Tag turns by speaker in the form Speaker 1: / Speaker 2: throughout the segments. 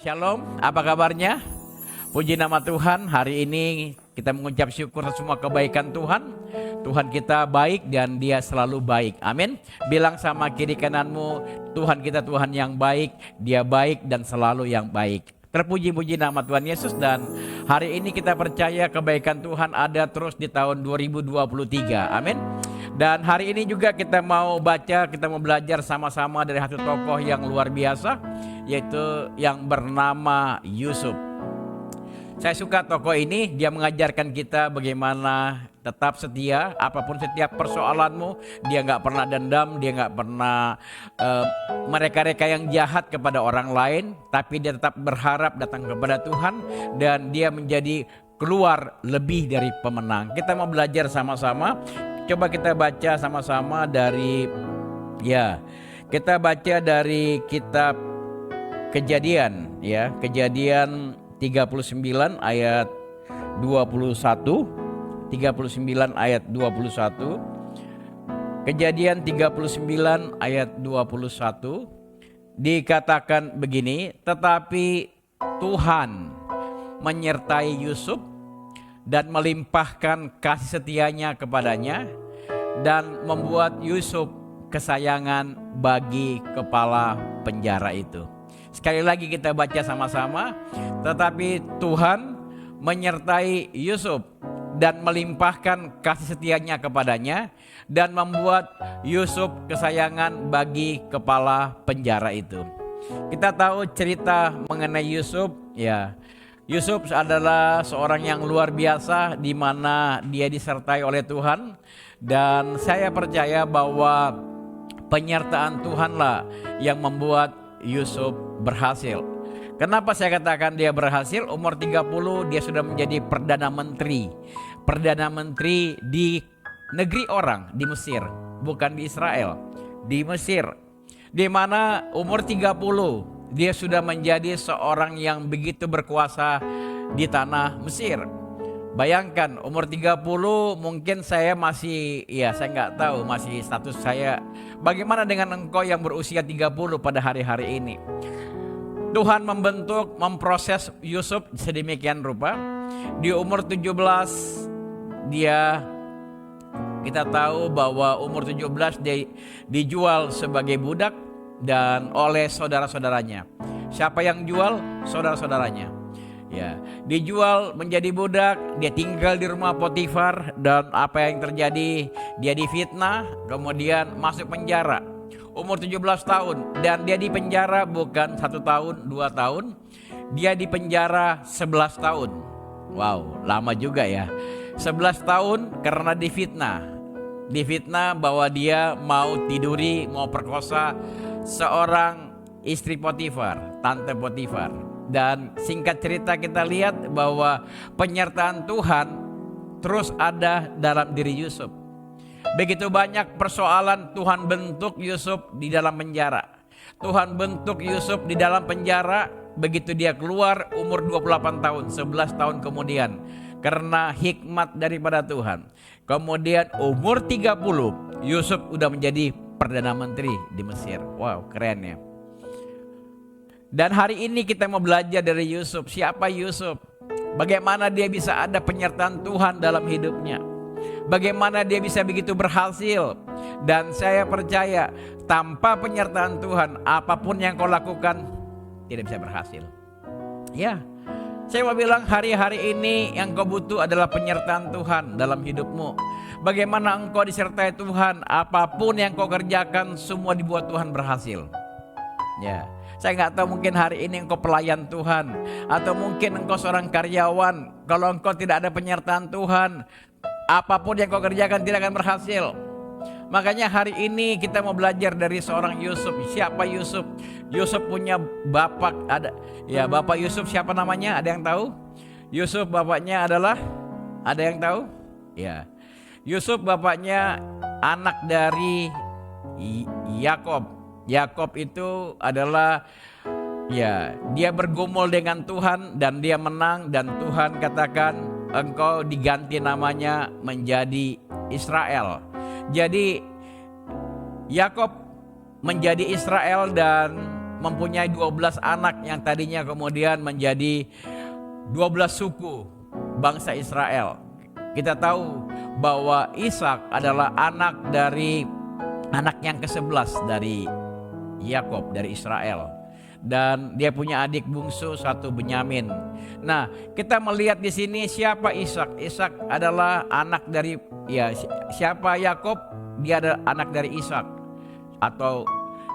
Speaker 1: Shalom, apa kabarnya? Puji nama Tuhan, hari ini kita mengucap syukur atas semua kebaikan Tuhan. Tuhan kita baik dan Dia selalu baik. Amin. Bilang sama kiri kananmu, Tuhan kita Tuhan yang baik, Dia baik dan selalu yang baik. Terpuji-puji nama Tuhan Yesus, dan hari ini kita percaya kebaikan Tuhan ada terus di tahun 2023. Amin. Dan hari ini juga kita mau belajar sama-sama dari satu tokoh yang luar biasa, yaitu yang bernama Yusuf. Saya suka tokoh ini, dia mengajarkan kita bagaimana tetap setia, apapun setiap persoalanmu, dia nggak pernah dendam, dia nggak pernah mereka-reka yang jahat kepada orang lain, tapi dia tetap berharap datang kepada Tuhan dan dia menjadi keluar lebih dari pemenang. Kita mau belajar sama-sama, coba kita baca sama-sama dari kita baca dari kitab Kejadian, Kejadian 39 ayat 21, 39 ayat 21. Kejadian 39 ayat 21 dikatakan begini, tetapi Tuhan menyertai Yusuf dan melimpahkan kasih setianya kepadanya dan membuat Yusuf kesayangan bagi kepala penjara itu. Sekali lagi kita baca sama-sama. Tetapi Tuhan menyertai Yusuf dan melimpahkan kasih setianya kepadanya dan membuat Yusuf kesayangan bagi kepala penjara itu. Kita tahu cerita mengenai Yusuf, Yusuf adalah seorang yang luar biasa di mana dia disertai oleh Tuhan, dan saya percaya bahwa penyertaan Tuhanlah yang membuat Yusuf berhasil. Kenapa saya katakan dia berhasil? Umur 30 dia sudah menjadi Perdana Menteri. Perdana Menteri di negeri orang, di Mesir. Bukan di Israel, di Mesir. Di mana umur 30 dia sudah menjadi seorang yang begitu berkuasa di tanah Mesir. Bayangkan umur 30, mungkin saya masih, saya nggak tahu masih status saya. Bagaimana dengan engkau yang berusia 30 pada hari-hari ini? Tuhan memproses Yusuf sedemikian rupa. Di umur 17 kita tahu bahwa umur 17 dia dijual sebagai budak dan oleh saudara-saudaranya. Siapa yang jual? Saudara-saudaranya. Dijual menjadi budak, dia tinggal di rumah Potifar, dan apa yang terjadi? Dia difitnah, kemudian masuk penjara. Umur 17 tahun, dan dia di penjara bukan 1 tahun, 2 tahun. Dia di penjara 11 tahun. Wow, lama juga ya. 11 tahun karena difitnah. Difitnah bahwa dia mau tiduri, mau perkosa seorang istri Potifar, tante Potifar. Dan singkat cerita kita lihat bahwa penyertaan Tuhan terus ada dalam diri Yusuf. Begitu banyak persoalan Tuhan bentuk Yusuf di dalam penjara. Tuhan bentuk Yusuf di dalam penjara, begitu dia keluar umur 28 tahun, 11 tahun kemudian. Karena hikmat daripada Tuhan. Kemudian umur 30 Yusuf udah menjadi Perdana Menteri di Mesir. Wow, keren ya. Dan hari ini kita mau belajar dari Yusuf. Siapa Yusuf? Bagaimana dia bisa ada penyertaan Tuhan dalam hidupnya? Bagaimana dia bisa begitu berhasil? Dan saya percaya tanpa penyertaan Tuhan, apapun yang kau lakukan tidak bisa berhasil. Saya mau bilang hari-hari ini yang kau butuh adalah penyertaan Tuhan dalam hidupmu. Bagaimana engkau disertai Tuhan, apapun yang kau kerjakan semua dibuat Tuhan berhasil. Saya nggak tahu, mungkin hari ini engkau pelayan Tuhan, atau mungkin engkau seorang karyawan. Kalau engkau tidak ada penyertaan Tuhan, apapun yang kau kerjakan tidak akan berhasil. Makanya hari ini kita mau belajar dari seorang Yusuf. Siapa Yusuf? Yusuf punya bapak, bapak Yusuf siapa namanya? Ada yang tahu? Yusuf bapaknya adalah, ada yang tahu? Yusuf bapaknya anak dari Yakob. Yakob itu adalah dia bergumul dengan Tuhan dan dia menang, dan Tuhan katakan engkau diganti namanya menjadi Israel. Jadi Yakob menjadi Israel, dan mempunyai 12 anak yang tadinya kemudian menjadi 12 suku bangsa Israel. Kita tahu bahwa Ishak adalah anak yang ke-11 dari Yakub, dari Israel. Dan dia punya adik bungsu satu, Benyamin. Nah, kita melihat di sini siapa Ishak. Ishak adalah anak dari siapa Yakub? Dia adalah anak dari Ishak. Atau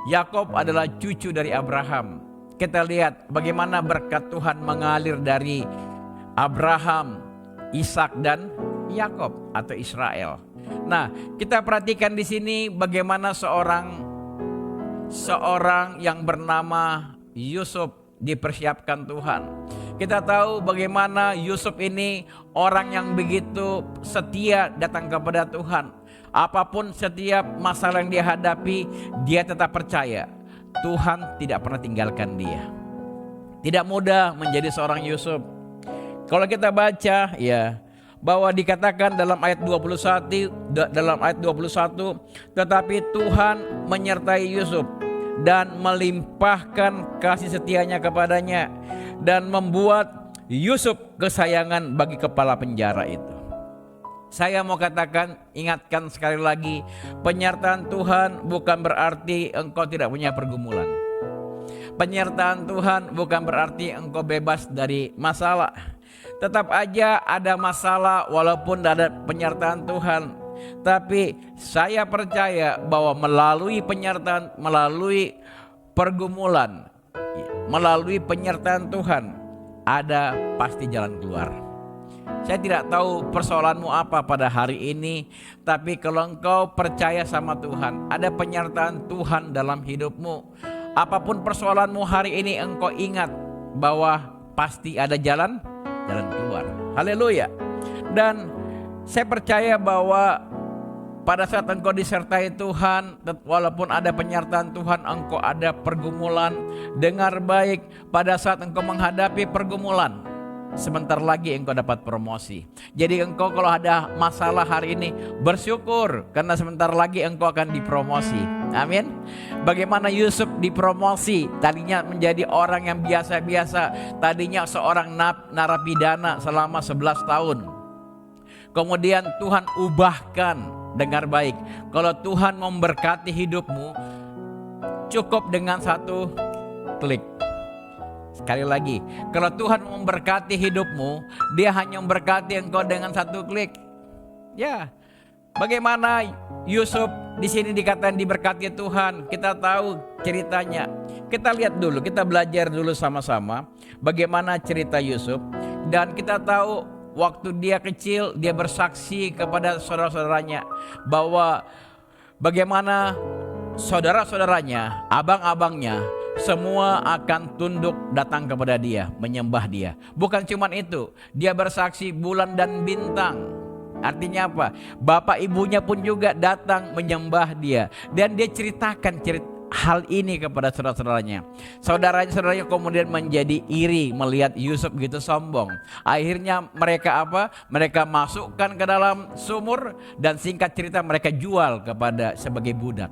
Speaker 1: Yakub adalah cucu dari Abraham. Kita lihat bagaimana berkat Tuhan mengalir dari Abraham, Ishak dan Yakub atau Israel. Nah, kita perhatikan di sini bagaimana seorang yang bernama Yusuf dipersiapkan Tuhan. Kita tahu bagaimana Yusuf ini orang yang begitu setia datang kepada Tuhan. Apapun setiap masalah yang dia hadapi, dia tetap percaya Tuhan tidak pernah tinggalkan dia. Tidak mudah menjadi seorang Yusuf. Kalau kita baca bahwa dikatakan dalam ayat 21, tetapi Tuhan menyertai Yusuf dan melimpahkan kasih setianya kepadanya dan membuat Yusuf kesayangan bagi kepala penjara itu. Saya mau ingatkan sekali lagi, penyertaan Tuhan bukan berarti engkau tidak punya pergumulan. Penyertaan Tuhan bukan berarti engkau bebas dari masalah. Tetap aja ada masalah walaupun ada penyertaan Tuhan. Tapi saya percaya bahwa melalui penyertaan, melalui pergumulan, melalui penyertaan Tuhan, ada pasti jalan keluar. Saya tidak tahu persoalanmu apa pada hari ini, tapi kalau engkau percaya sama Tuhan, ada penyertaan Tuhan dalam hidupmu. Apapun persoalanmu hari ini, engkau ingat bahwa pasti ada jalan keluar. Haleluya. Dan saya percaya bahwa pada saat engkau disertai Tuhan, walaupun ada penyertaan Tuhan, engkau ada pergumulan. Dengar baik, pada saat engkau menghadapi pergumulan, sebentar lagi engkau dapat promosi. Jadi engkau kalau ada masalah hari ini, bersyukur karena sebentar lagi engkau akan dipromosi. Amin. Bagaimana Yusuf dipromosi, tadinya menjadi orang yang biasa-biasa, tadinya seorang narapidana selama 11 tahun. Kemudian Tuhan ubahkan, dengar baik, kalau Tuhan memberkati hidupmu, cukup dengan satu klik. Sekali lagi, kalau Tuhan memberkati hidupmu, Dia hanya memberkati engkau dengan satu klik. Ya, bagaimana Yusuf di sini dikatakan diberkati Tuhan? Kita tahu ceritanya. Kita lihat dulu, kita belajar dulu sama-sama bagaimana cerita Yusuf. Dan kita tahu waktu dia kecil, dia bersaksi kepada saudara-saudaranya bahwa bagaimana saudara-saudaranya, abang-abangnya, semua akan tunduk datang kepada dia, menyembah dia. Bukan cuma itu, dia bersaksi bulan dan bintang. Artinya apa? Bapak ibunya pun juga datang menyembah dia. Dan dia ceritakan hal ini kepada saudara-saudaranya. Saudara-saudaranya kemudian menjadi iri melihat Yusuf begitu sombong. Akhirnya mereka apa? Mereka masukkan ke dalam sumur dan singkat cerita mereka jual sebagai budak.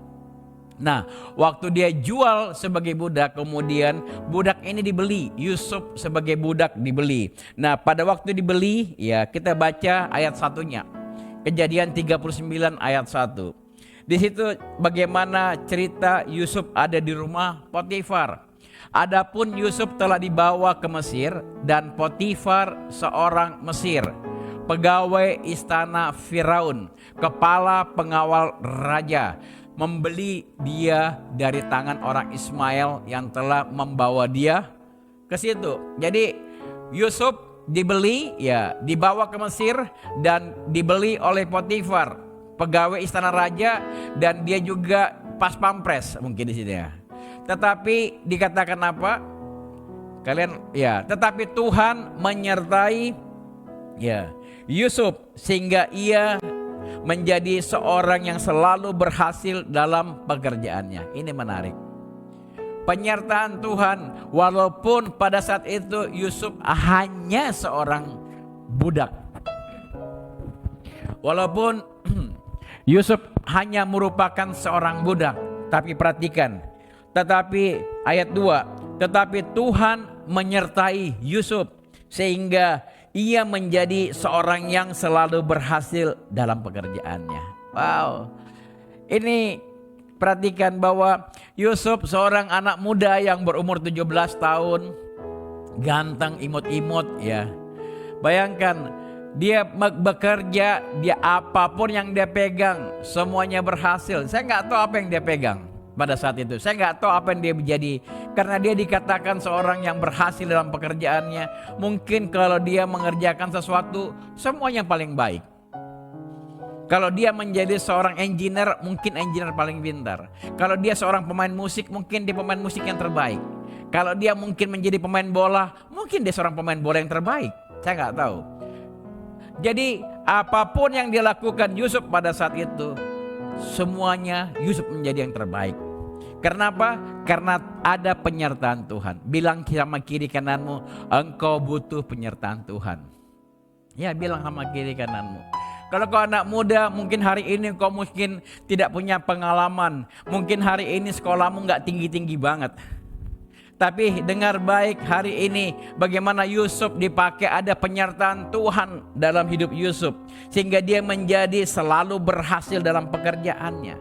Speaker 1: Nah, waktu dia jual sebagai budak, kemudian budak ini dibeli. Yusuf sebagai budak dibeli. Nah, pada waktu dibeli, ya kita baca ayat 1-nya. Kejadian 39 ayat 1. Di situ bagaimana cerita Yusuf ada di rumah Potifar. Adapun Yusuf telah dibawa ke Mesir dan Potifar seorang Mesir, pegawai istana Firaun, kepala pengawal raja, membeli dia dari tangan orang Ismail yang telah membawa dia ke situ. Jadi Yusuf dibeli, dibawa ke Mesir dan dibeli oleh Potifar, pegawai istana raja, dan dia juga pas pampres mungkin di sini ya. Tetapi dikatakan apa? Tetapi Tuhan menyertai Yusuf sehingga ia menjadi seorang yang selalu berhasil dalam pekerjaannya. Ini menarik. Penyertaan Tuhan, walaupun pada saat itu Yusuf hanya seorang budak. Walaupun Yusuf hanya merupakan seorang budak, tapi perhatikan, tetapi ayat 2. Tetapi Tuhan menyertai Yusuf sehingga ia menjadi seorang yang selalu berhasil dalam pekerjaannya. Wow. Ini perhatikan bahwa Yusuf seorang anak muda yang berumur 17 tahun, ganteng, imut-imut ya. Bayangkan dia bekerja, dia apapun yang dia pegang semuanya berhasil. Saya nggak tahu apa yang dia pegang pada saat itu. Saya nggak tahu apa yang dia menjadi, karena dia dikatakan seorang yang berhasil dalam pekerjaannya. Mungkin kalau dia mengerjakan sesuatu semuanya paling baik. Kalau dia menjadi seorang engineer, mungkin engineer paling pintar. Kalau dia seorang pemain musik, mungkin dia pemain musik yang terbaik. Kalau dia mungkin menjadi pemain bola, mungkin dia seorang pemain bola yang terbaik. Saya nggak tahu. Jadi apapun yang dilakukan Yusuf pada saat itu, semuanya Yusuf menjadi yang terbaik. Kenapa? Karena ada penyertaan Tuhan. Bilang sama kiri kananmu, engkau butuh penyertaan Tuhan. Ya, bilang sama kiri kananmu. Kalau kau anak muda, mungkin hari ini kau mungkin tidak punya pengalaman. Mungkin hari ini sekolahmu nggak tinggi-tinggi banget. Tapi dengar baik hari ini bagaimana Yusuf dipakai, ada penyertaan Tuhan dalam hidup Yusuf. Sehingga dia menjadi selalu berhasil dalam pekerjaannya.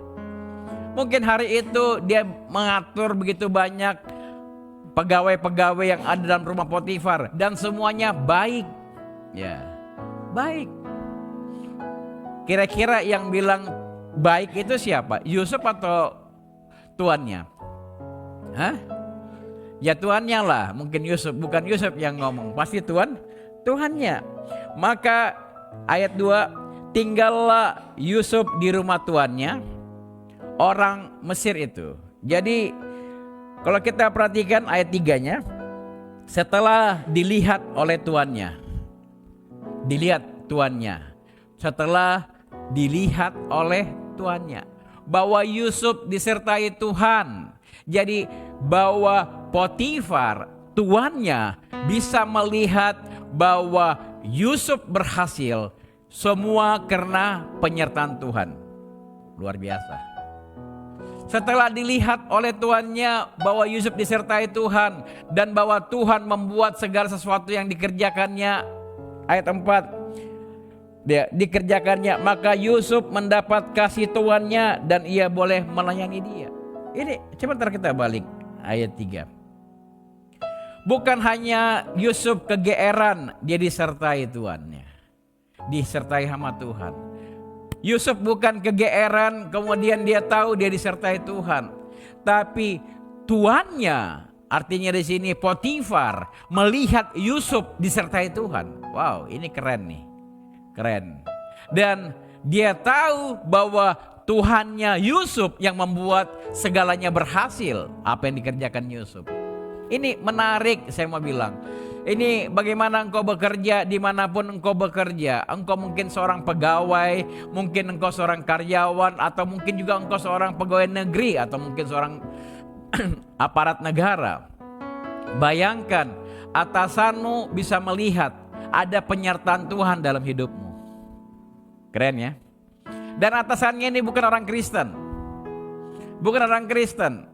Speaker 1: Mungkin hari itu dia mengatur begitu banyak pegawai-pegawai yang ada dalam rumah Potifar. Dan semuanya baik. Ya, baik. Kira-kira yang bilang baik itu siapa? Yusuf atau tuannya? Hah? Ya tuannya lah, mungkin Yusuf, bukan Yusuf yang ngomong, pasti Tuhannya. Maka ayat 2, tinggallah Yusuf di rumah tuannya, orang Mesir itu. Jadi kalau kita perhatikan ayat 3-nya, setelah dilihat oleh tuannya, setelah dilihat oleh tuannya, bahwa Yusuf disertai Tuhan. Jadi bahwa Potifar, tuannya, bisa melihat bahwa Yusuf berhasil, semua karena penyertaan Tuhan. Luar biasa. Setelah dilihat oleh tuannya bahwa Yusuf disertai Tuhan dan bahwa Tuhan membuat segala sesuatu yang dikerjakannya, ayat 4, dikerjakannya, maka Yusuf mendapat kasih tuannya dan ia boleh melayani dia. Ini sebentar kita balik ayat 3. Bukan hanya Yusuf kegeeran, dia disertai tuannya, disertai sama Tuhan. Yusuf bukan kegeeran kemudian dia tahu dia disertai Tuhan, tapi tuannya, artinya di sini Potifar, melihat Yusuf disertai Tuhan. Wow, ini keren nih, keren. Dan dia tahu bahwa Tuhannya Yusuf yang membuat segalanya berhasil, apa yang dikerjakan Yusuf. Ini menarik, saya mau bilang. Ini bagaimana engkau bekerja dimanapun engkau bekerja. Engkau mungkin seorang pegawai, mungkin engkau seorang karyawan, atau mungkin juga engkau seorang pegawai negeri, atau mungkin seorang aparat negara. Bayangkan atasanmu bisa melihat ada penyertaan Tuhan dalam hidupmu. Keren ya. Dan atasannya ini bukan orang Kristen. Bukan orang Kristen.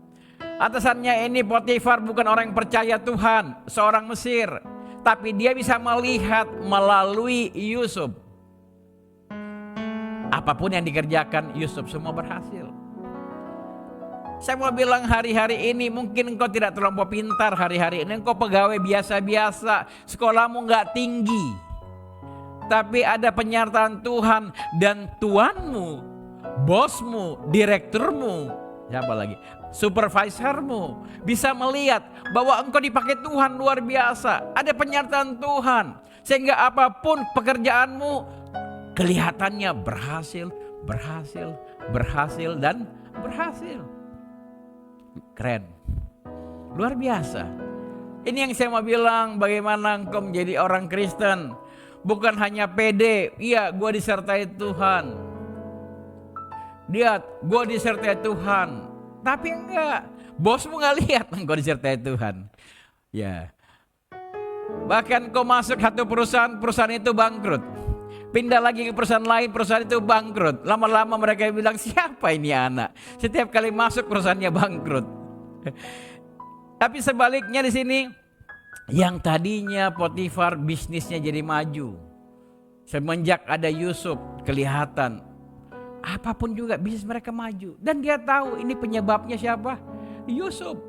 Speaker 1: Atasannya ini Potifar bukan orang yang percaya Tuhan, seorang Mesir. Tapi dia bisa melihat melalui Yusuf. Apapun yang dikerjakan Yusuf semua berhasil. Saya mau bilang hari-hari ini mungkin engkau tidak terlampau pintar, hari-hari ini engkau pegawai biasa-biasa, sekolahmu gak tinggi. Tapi ada penyertaan Tuhan dan tuanmu, bosmu, direkturmu, siapa lagi? Supervisormu bisa melihat bahwa engkau dipakai Tuhan luar biasa. Ada penyertaan Tuhan sehingga apapun pekerjaanmu kelihatannya berhasil, dan berhasil. Keren, luar biasa. Ini yang saya mau bilang, bagaimana engkau menjadi orang Kristen. Bukan hanya pede, iya gue disertai Tuhan, lihat gue disertai Tuhan. Tapi enggak, bosmu gak lihat engkau disertai Tuhan. Ya. Bahkan kau masuk satu perusahaan, perusahaan itu bangkrut. Pindah lagi ke perusahaan lain, perusahaan itu bangkrut. Lama-lama mereka bilang, siapa ini anak? Setiap kali masuk perusahaannya bangkrut. Tapi sebaliknya di sini, yang tadinya Potifar bisnisnya jadi maju, semenjak ada Yusuf kelihatan apapun juga bisnis mereka maju. Dan dia tahu ini penyebabnya siapa? Yusuf.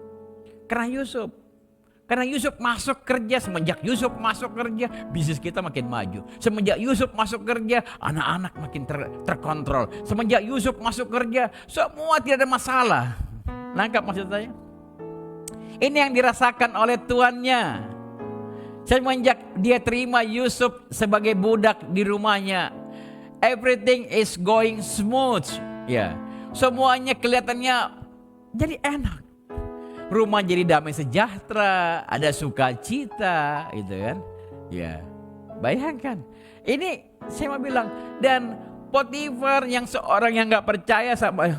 Speaker 1: Karena Yusuf masuk kerja, semenjak Yusuf masuk kerja, bisnis kita makin maju. Semenjak Yusuf masuk kerja, anak-anak makin terkontrol. Semenjak Yusuf masuk kerja, semua tidak ada masalah. Nangkap maksud saya? Ini yang dirasakan oleh tuannya. Semenjak dia terima Yusuf sebagai budak di rumahnya, everything is going smooth. Ya, semuanya kelihatannya jadi enak. Rumah jadi damai sejahtera, ada sukacita, gitu kan? Ya, bayangkan. Ini saya mau bilang, dan Potifar yang seorang yang nggak percaya sama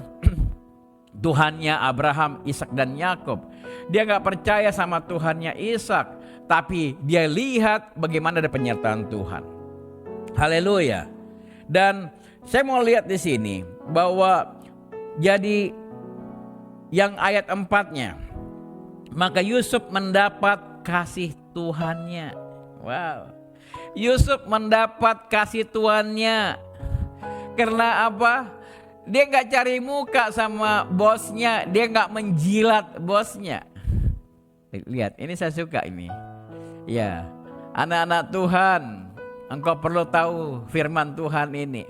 Speaker 1: Tuhannya Abraham, Ishak dan Yakub, dia nggak percaya sama Tuhannya Ishak, tapi dia lihat bagaimana ada penyertaan Tuhan. Haleluya. Dan saya mau lihat di sini bahwa jadi yang ayat 4-nya, maka Yusuf mendapat kasih Tuhannya. Wow. Yusuf mendapat kasih Tuhannya. Karena apa? Dia gak cari muka sama bosnya. Dia gak menjilat bosnya. Lihat, ini saya suka ini. Ya, anak-anak Tuhan, engkau perlu tahu firman Tuhan ini.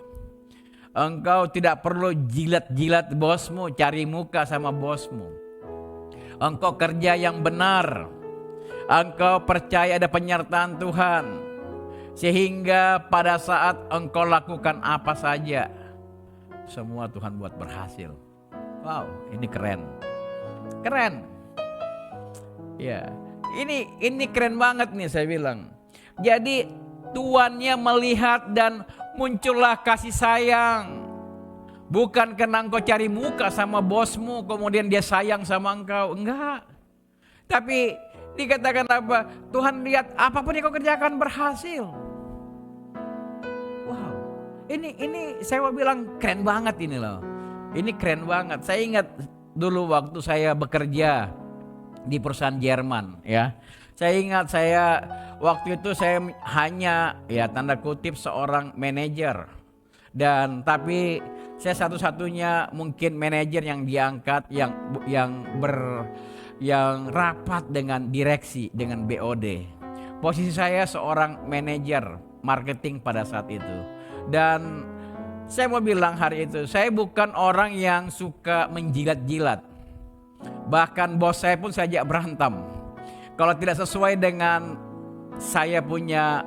Speaker 1: Engkau tidak perlu jilat-jilat bosmu, cari muka sama bosmu. Engkau kerja yang benar. Engkau percaya ada penyertaan Tuhan. Sehingga pada saat engkau lakukan apa saja, semua Tuhan buat berhasil. Wow, ini keren. Keren. Ya, ini keren banget nih saya bilang. Jadi tuannya melihat dan muncullah kasih sayang. Bukan karena engkau cari muka sama bosmu, kemudian dia sayang sama engkau. Enggak. Tapi dikatakan apa? Tuhan lihat apapun yang kau kerjakan berhasil. Wow. Ini saya mau bilang keren banget ini loh. Ini keren banget. Saya ingat dulu waktu saya bekerja di perusahaan Jerman, ya. Saya ingat waktu itu saya hanya ya tanda kutip seorang manajer. Dan tapi saya satu-satunya mungkin manajer yang diangkat yang rapat dengan direksi, dengan BOD. Posisi saya seorang manajer marketing pada saat itu. Dan saya mau bilang hari itu, saya bukan orang yang suka menjilat-jilat. Bahkan bos saya pun saya ajak berantem. Kalau tidak sesuai dengan saya punya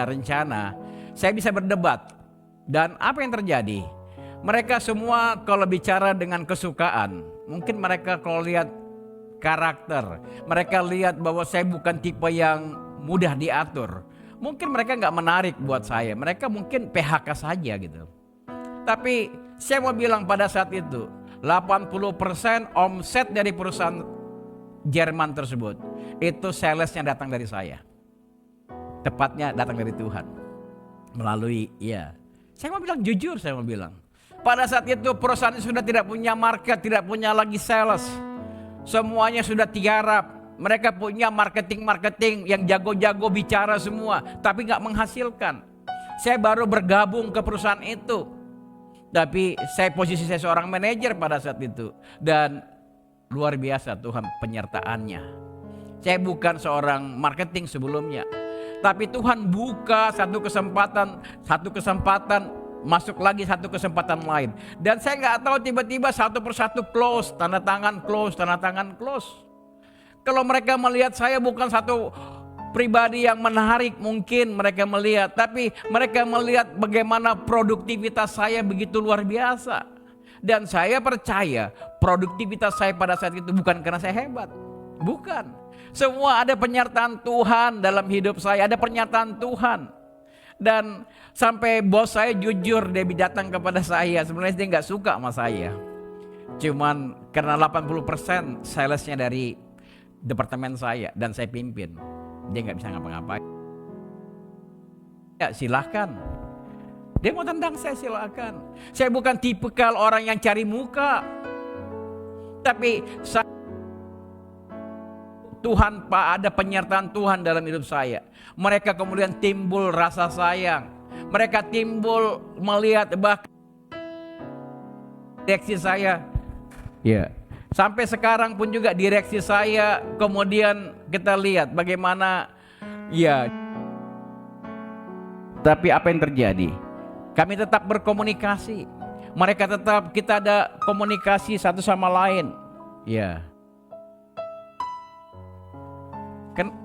Speaker 1: rencana, saya bisa berdebat. Dan apa yang terjadi? Mereka semua kalau bicara dengan kesukaan, mungkin mereka kalau lihat karakter, mereka lihat bahwa saya bukan tipe yang mudah diatur. Mungkin mereka gak menarik buat saya, mereka mungkin PHK saja gitu. Tapi saya mau bilang pada saat itu, 80% omset dari perusahaan Jerman tersebut, itu salesnya datang dari saya. Tepatnya datang dari Tuhan. Melalui, ya. Saya mau bilang jujur, saya mau bilang. Pada saat itu perusahaan sudah tidak punya market, tidak punya lagi sales. Semuanya sudah tiarap. Mereka punya marketing yang jago-jago bicara semua, tapi gak menghasilkan. Saya baru bergabung ke perusahaan itu. Tapi posisi saya seorang manajer pada saat itu. Dan luar biasa Tuhan penyertaannya. Saya bukan seorang marketing sebelumnya. Tapi Tuhan buka satu kesempatan, masuk lagi satu kesempatan lain. Dan saya nggak tahu tiba-tiba satu persatu close, tanda tangan close. Kalau mereka melihat saya bukan satu pribadi yang menarik mungkin mereka melihat. Tapi mereka melihat bagaimana produktivitas saya begitu luar biasa. Dan saya percaya produktivitas saya pada saat itu bukan karena saya hebat. Bukan. Semua ada penyertaan Tuhan dalam hidup saya, ada pernyataan Tuhan. Dan sampai bos saya jujur, dia datang kepada saya. Sebenarnya dia gak suka sama saya. Cuman karena 80% salesnya dari departemen saya dan saya pimpin, dia gak bisa ngapa-ngapain. Ya silahkan. Dia mau tendang saya, silakan. Saya bukan tipikal orang yang cari muka. Tapi Tuhan, Pak, ada penyertaan Tuhan dalam hidup saya. Mereka kemudian timbul rasa sayang. Mereka timbul melihat bahkan direksi saya. Ya. Sampai sekarang pun juga direksi saya, kemudian kita lihat bagaimana, ya. Tapi apa yang terjadi? Kami tetap berkomunikasi. Mereka tetap, kita ada komunikasi satu sama lain. Ya.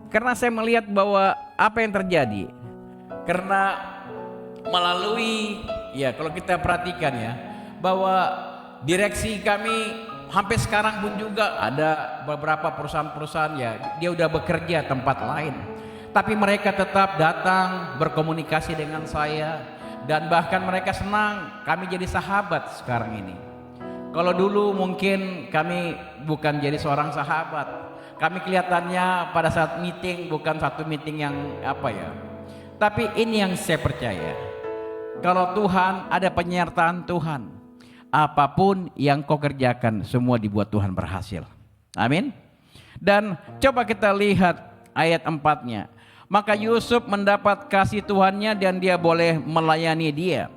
Speaker 1: Karena saya melihat bahwa apa yang terjadi, karena melalui, ya kalau kita perhatikan ya, bahwa direksi kami sampai sekarang pun juga ada beberapa perusahaan-perusahaan, ya dia udah bekerja tempat lain, tapi mereka tetap datang berkomunikasi dengan saya, dan bahkan mereka senang kami jadi sahabat sekarang ini. Kalau dulu mungkin kami bukan jadi seorang sahabat, kami kelihatannya pada saat meeting bukan satu meeting yang apa ya, tapi ini yang saya percaya, kalau Tuhan, ada penyertaan Tuhan, apapun yang kau kerjakan semua dibuat Tuhan berhasil. Amin. Dan coba kita lihat ayat 4-nya. Maka Yusuf mendapat kasih Tuhannya dan dia boleh melayani dia.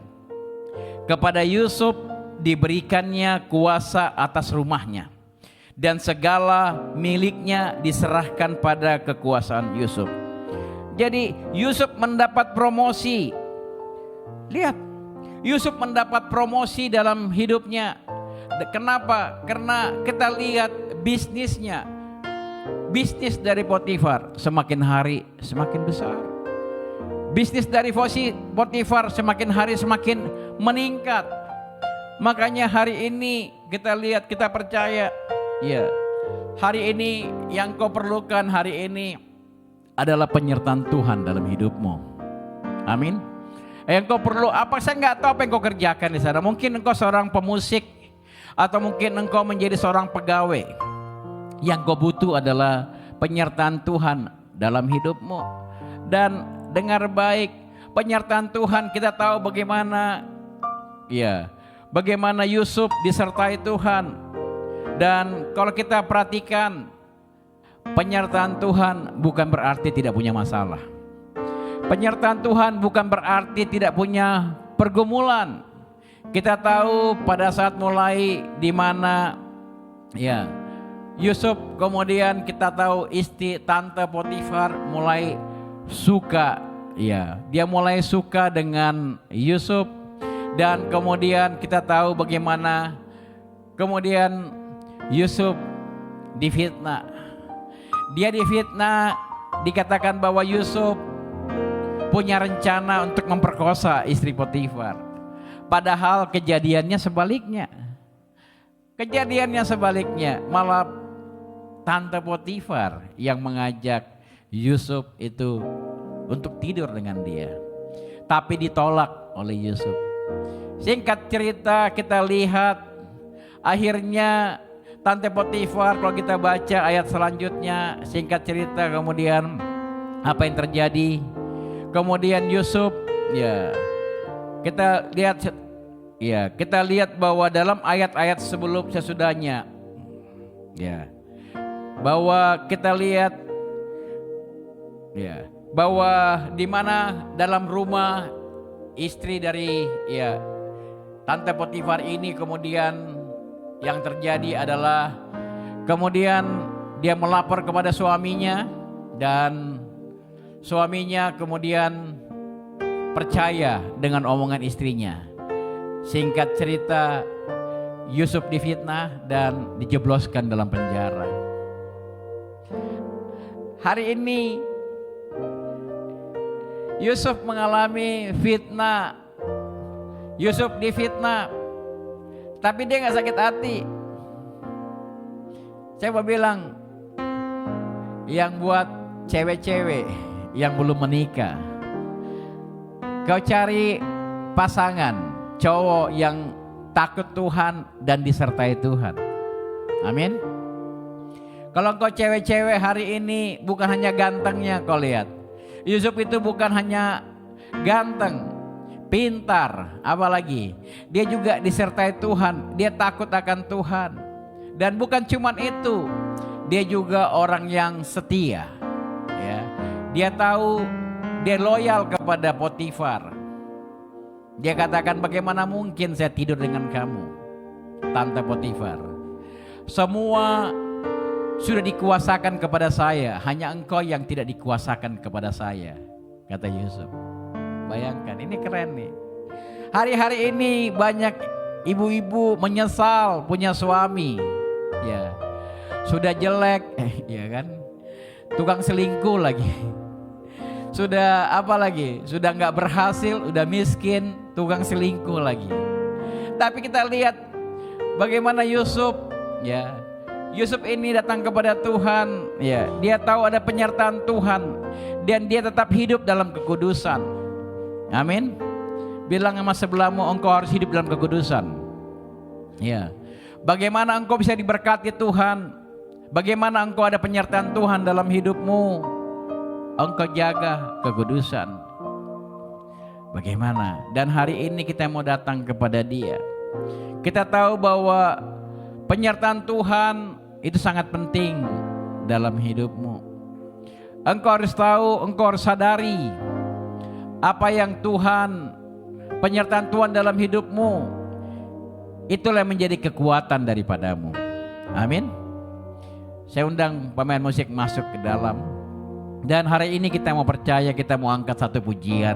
Speaker 1: Kepada Yusuf diberikannya kuasa atas rumahnya, dan segala miliknya diserahkan pada kekuasaan Yusuf. Jadi Yusuf mendapat promosi. Lihat, Yusuf mendapat promosi dalam hidupnya. Kenapa? Karena kita lihat bisnisnya. Bisnis dari Potifar semakin hari semakin besar. Bisnis dari Potifar semakin hari semakin meningkat. Makanya hari ini kita lihat, kita percaya, ya, hari ini yang kau perlukan hari ini adalah penyertaan Tuhan dalam hidupmu. Amin. Yang kau perlu apa? Saya nggak tahu apa yang kau kerjakan di sana. Mungkin engkau seorang pemusik, atau mungkin engkau menjadi seorang pegawai. Yang kau butuh adalah penyertaan Tuhan dalam hidupmu. Dan dengar baik, penyertaan Tuhan, kita tahu bagaimana, ya, bagaimana Yusuf disertai Tuhan. Dan kalau kita perhatikan, penyertaan Tuhan bukan berarti tidak punya masalah. Penyertaan Tuhan bukan berarti tidak punya pergumulan. Kita tahu pada saat mulai di mana, ya, Yusuf, kemudian kita tahu istri tante Potifar mulai suka, ya, dia mulai suka dengan Yusuf. Dan kemudian kita tahu bagaimana kemudian Yusuf difitnah. Dia difitnah, dikatakan bahwa Yusuf punya rencana untuk memperkosa istri Potifar. Padahal kejadiannya sebaliknya. Kejadiannya sebaliknya, malah tante Potifar yang mengajak Yusuf itu untuk tidur dengan dia. Tapi ditolak oleh Yusuf. Singkat cerita kita lihat akhirnya tante Potifar, kalau kita baca ayat selanjutnya, singkat cerita kemudian apa yang terjadi? Kemudian Yusuf, ya, kita lihat, ya, kita lihat bahwa dalam ayat-ayat sebelum sesudahnya, ya, bahwa kita lihat, ya, bahwa di mana dalam rumah istri dari, ya, tante Potifar ini, kemudian yang terjadi adalah kemudian dia melapor kepada suaminya, dan suaminya kemudian percaya dengan omongan istrinya. Singkat cerita, Yusuf difitnah dan dijebloskan dalam penjara. Hari ini Yusuf mengalami fitnah. Yusuf difitnah, tapi dia gak sakit hati. Saya mau bilang, yang buat cewek-cewek yang belum menikah, kau cari pasangan cowok yang takut Tuhan dan disertai Tuhan. Amin. Kalau kau cewek-cewek hari ini bukan hanya gantengnya kau lihat. Yusuf itu bukan hanya ganteng, pintar, apalagi dia juga disertai Tuhan, dia takut akan Tuhan. Dan bukan cuman itu, dia juga orang yang setia. Ya. Dia tahu dia loyal kepada Potifar. Dia katakan, bagaimana mungkin saya tidur dengan kamu, Tante Potifar. Semua sudah dikuasakan kepada saya, hanya engkau yang tidak dikuasakan kepada saya, kata Yusuf. Bayangkan, ini keren nih. Hari-hari ini banyak ibu-ibu menyesal punya suami, ya sudah jelek, ya kan, tukang selingkuh lagi, sudah apa lagi, sudah nggak berhasil, udah miskin, tukang selingkuh lagi. Tapi kita lihat bagaimana Yusuf, ya Yusuf ini datang kepada Tuhan, ya dia tahu ada penyertaan Tuhan dan dia tetap hidup dalam kekudusan. Amin. Bilang sama sebelahmu, engkau harus hidup dalam kekudusan. Ya. Bagaimana engkau bisa diberkati Tuhan? Bagaimana engkau ada penyertaan Tuhan dalam hidupmu? Engkau jaga kekudusan. Bagaimana? Dan hari ini kita mau datang kepada Dia. Kita tahu bahwa penyertaan Tuhan itu sangat penting dalam hidupmu. Engkau harus tahu, engkau harus sadari apa yang Tuhan, penyertaan Tuhan dalam hidupmu, itulah yang menjadi kekuatan daripadamu. Amin. Saya undang pemain musik masuk ke dalam. Dan hari ini kita mau percaya, kita mau angkat satu pujian,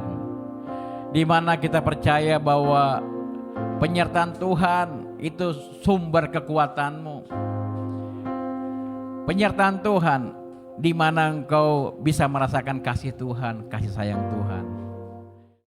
Speaker 1: di mana kita percaya bahwa penyertaan Tuhan itu sumber kekuatanmu. Penyertaan Tuhan di mana engkau bisa merasakan kasih Tuhan, kasih sayang Tuhan.